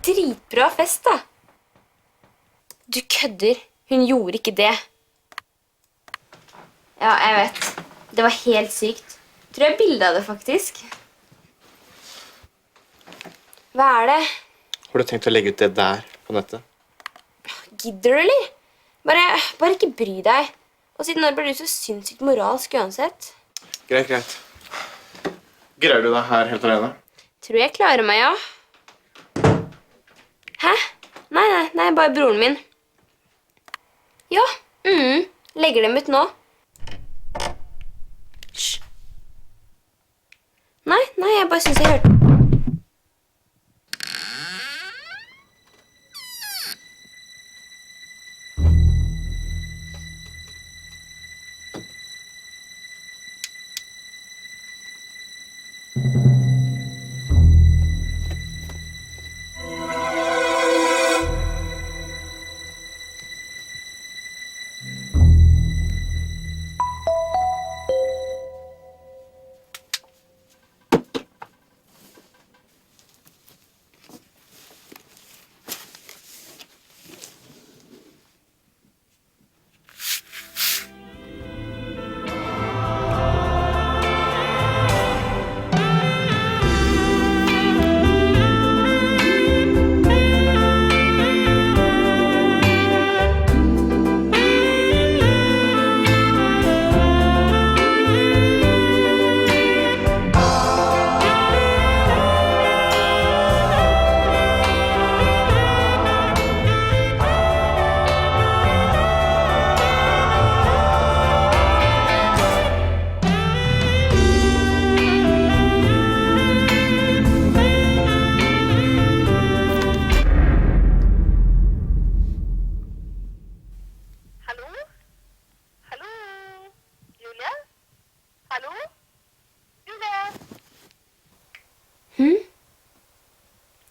Dritbra fest, da. Du kødder. Hun gjorde ikke det. Ja, jeg vet. Det var helt sykt. Tror jeg bildet av det, faktisk. Hva er det? Har du tenkt å legge ut det der på nettet? Gidder du, eller? Bare ikke bry deg. Og siden når ble du så sinnssykt moralsk uansett? Greit. Greier du deg her helt alene? Tror jeg klarer meg, ja. Hæ? Nei, bare broren min. Ja, legger dem ut nå. Hysj. Nei, jeg bare synes jeg hørte...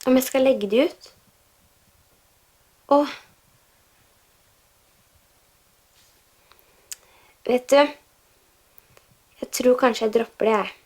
Om jeg skal legge de ut? Åh. Vet du, jeg tror kanskje jeg dropper det, jeg.